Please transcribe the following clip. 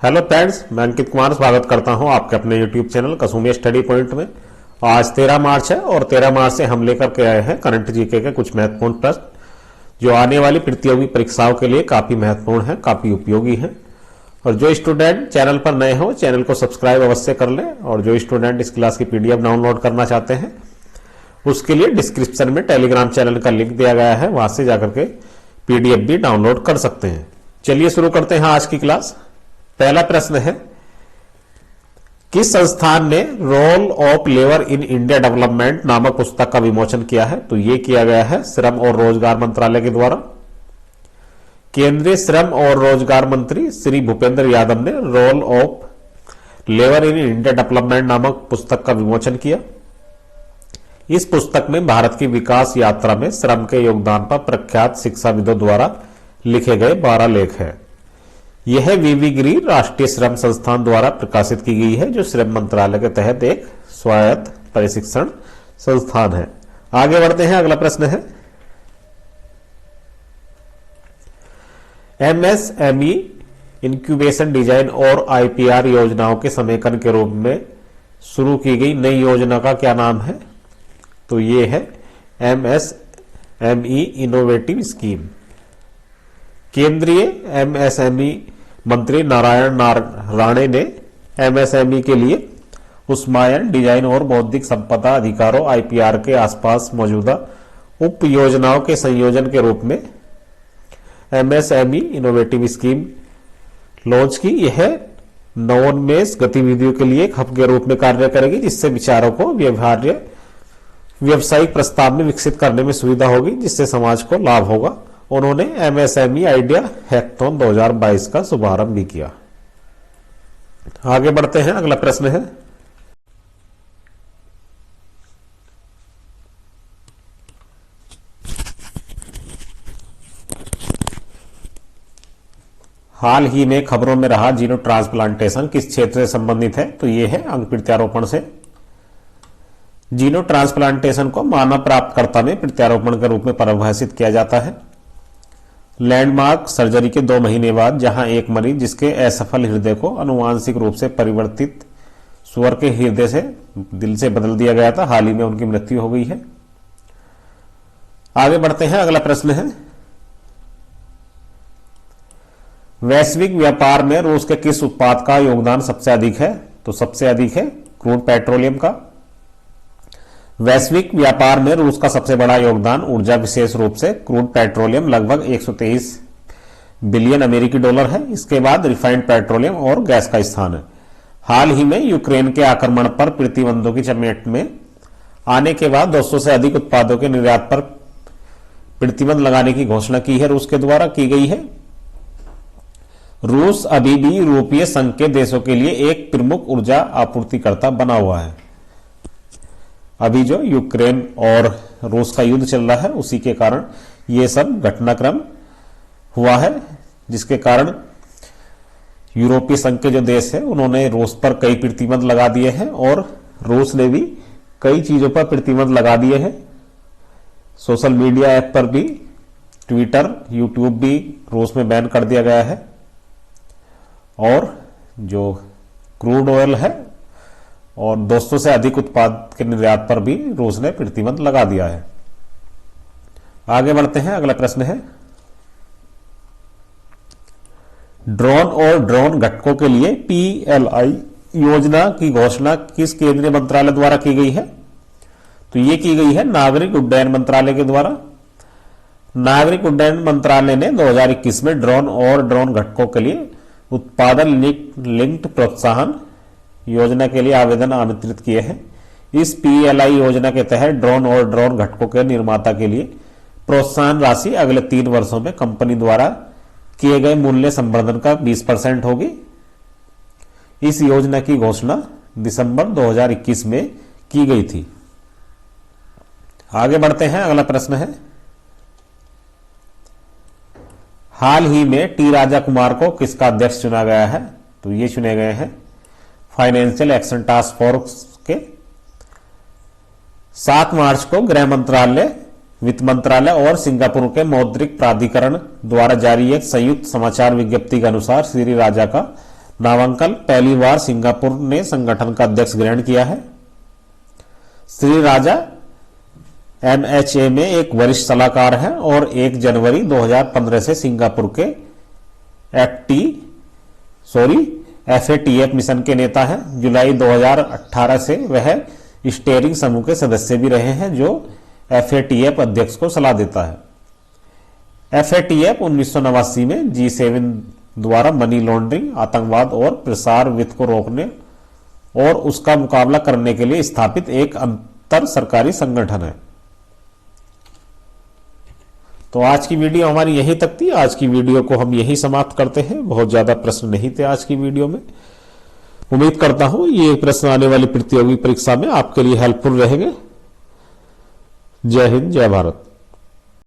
Hello friends, मैं अंकित कुमार स्वागत करता हूं आपके अपने यूट्यूब चैनल कसुमे स्टडी पॉइंट में। आज 13 मार्च है और 13 मार्च से हम लेकर के आए हैं करंट जीके के कुछ महत्वपूर्ण प्रश्न जो आने वाली प्रतियोगी परीक्षाओं के लिए काफी महत्वपूर्ण है, काफी उपयोगी है। और जो स्टूडेंट चैनल पर नए हो चैनल को सब्सक्राइब अवश्य कर लें, और जो स्टूडेंट इस क्लास की पीडीएफ डाउनलोड करना चाहते हैं उसके लिए डिस्क्रिप्शन में टेलीग्राम चैनल का लिंक दिया गया है, वहां से जाकर के पीडीएफ भी डाउनलोड कर सकते हैं। चलिए शुरू करते हैं आज की क्लास। पहला प्रश्न है, किस संस्थान ने role of labour in India development नामक पुस्तक का विमोचन किया है? तो यह किया गया है श्रम और रोजगार मंत्रालय के द्वारा। केंद्रीय श्रम और रोजगार मंत्री श्री भूपेंद्र यादव ने role of labour in India development नामक पुस्तक का विमोचन किया। इस पुस्तक में भारत की विकास यात्रा में श्रम के योगदान पर प्रख्यात शिक्षाविदों द्वारा लिखे गए 12 लेख हैं। यह वीवी गिरी राष्ट्रीय श्रम संस्थान द्वारा प्रकाशित की गई है, जो श्रम मंत्रालय के तहत एक स्वायत्त प्रशिक्षण संस्थान है। आगे बढ़ते हैं, अगला प्रश्न है, एमएसएमई इंक्यूबेशन डिजाइन और आईपीआर योजनाओं के समेकन के रूप में शुरू की गई नई योजना का क्या नाम है? तो ये है एमएसएमई इनोवेटिव स्कीम। केंद्रीय एमएसएमई मंत्री नारायण राणे ने एमएसएमई के लिए उष्मायन डिजाइन और बौद्धिक संपदा अधिकारों आईपीआर के आसपास मौजूदा उप योजनाओं के संयोजन के रूप में एमएसएमई इनोवेटिव स्कीम लॉन्च की। यह नवोन्मेष गतिविधियों के लिए एक हब के रूप में कार्य करेगी, जिससे विचारों को व्यवसायिक प्रस्ताव में विकसित करने में सुविधा होगी, जिससे समाज को लाभ होगा। उन्होंने एमएसएमई आइडिया हैकाथॉन 2022 का शुभारंभ भी किया। आगे बढ़ते हैं, अगला प्रश्न है, हाल ही में खबरों में रहा जीनो ट्रांसप्लांटेशन किस क्षेत्र से संबंधित है? तो यह है अंग प्रत्यारोपण से। जीनो ट्रांसप्लांटेशन को मानव प्राप्तकर्ता में प्रत्यारोपण के रूप में परिभाषित किया जाता है। लैंडमार्क सर्जरी के 2 महीने बाद जहां एक मरीज जिसके असफल हृदय को आनुवांशिक रूप से परिवर्तित सुअर के हृदय से दिल से बदल दिया गया था, हाल ही में उनकी मृत्यु हो गई है। आगे बढ़ते हैं, अगला प्रश्न है, वैश्विक व्यापार में रूस के किस उत्पाद का योगदान सबसे अधिक है? तो सबसे अधिक है क्रूड पेट्रोलियम का। वैश्विक व्यापार में रूस का सबसे बड़ा योगदान ऊर्जा, विशेष रूप से क्रूड पेट्रोलियम, लगभग 123 बिलियन अमेरिकी डॉलर है। इसके बाद रिफाइंड पेट्रोलियम और गैस का स्थान है। हाल ही में यूक्रेन के आक्रमण पर प्रतिबंधों की चपेट में आने के बाद 200 से अधिक उत्पादों के निर्यात पर प्रतिबंध लगाने की घोषणा की है, रूस के द्वारा की गई है। रूस अभी भी यूरोपीय संघ के देशों के लिए एक प्रमुख ऊर्जा आपूर्तिकर्ता बना हुआ है। अभी जो यूक्रेन और रूस का युद्ध चल रहा है उसी के कारण ये सब घटनाक्रम हुआ है, जिसके कारण यूरोपीय संघ के जो देश है उन्होंने रूस पर कई प्रतिबंध लगा दिए हैं, और रूस ने भी कई चीजों पर प्रतिबंध लगा दिए हैं। सोशल मीडिया ऐप पर भी, ट्विटर, यूट्यूब भी रूस में बैन कर दिया गया है, और जो क्रूड ऑयल है और 200 से अधिक उत्पाद के निर्यात पर भी रूस ने प्रतिबंध लगा दिया है। आगे बढ़ते हैं, अगला प्रश्न है, ड्रोन और ड्रोन घटकों के लिए पीएलआई योजना की घोषणा किस केंद्रीय मंत्रालय द्वारा की गई है? तो ये की गई है नागरिक उड्डयन मंत्रालय के द्वारा। नागरिक उड्डयन मंत्रालय ने 2021 में ड्रोन और ड्रोन घटकों के लिए उत्पादन लिंक्ड प्रोत्साहन योजना के लिए आवेदन आमंत्रित किए हैं। इस पीएलआई योजना के तहत ड्रोन और ड्रोन घटकों के निर्माता के लिए प्रोत्साहन राशि अगले 3 वर्षों में कंपनी द्वारा किए गए मूल्य संवर्धन का 20% होगी। इस योजना की घोषणा दिसंबर 2021 में की गई थी। आगे बढ़ते हैं, अगला प्रश्न है, हाल ही में टी राजा कुमार को किसका अध्यक्ष चुना गया है? तो ये चुने गए हैं फाइनेंशियल एक्शन टास्क फोर्स के। 7 मार्च को गृह मंत्रालय, वित्त मंत्रालय और सिंगापुर के मौद्रिक प्राधिकरण द्वारा जारी एक संयुक्त समाचार विज्ञप्ति के अनुसार श्री राजा का नामांकन पहली बार सिंगापुर ने संगठन का अध्यक्ष ग्रहण किया है। श्री राजा MHA में एक वरिष्ठ सलाहकार है और 1 जनवरी 2015 से सिंगापुर के FATF मिशन के नेता हैं। जुलाई 2018 से वह स्टीयरिंग समूह के सदस्य भी रहे हैं जो FATF अध्यक्ष को सलाह देता है। FATF 1989 में G7 द्वारा मनी लॉन्ड्रिंग, आतंकवाद और प्रसार वित्त को रोकने और उसका मुकाबला करने के लिए स्थापित एक अंतर सरकारी संगठन है। तो आज की वीडियो हमारी यहीं तक थी। आज की वीडियो को हम यहीं समाप्त करते हैं। बहुत ज्यादा प्रश्न नहीं थे आज की वीडियो में। उम्मीद करता हूं ये प्रश्न आने वाली प्रतियोगी परीक्षा में आपके लिए हेल्पफुल रहेंगे। जय हिंद, जय भारत।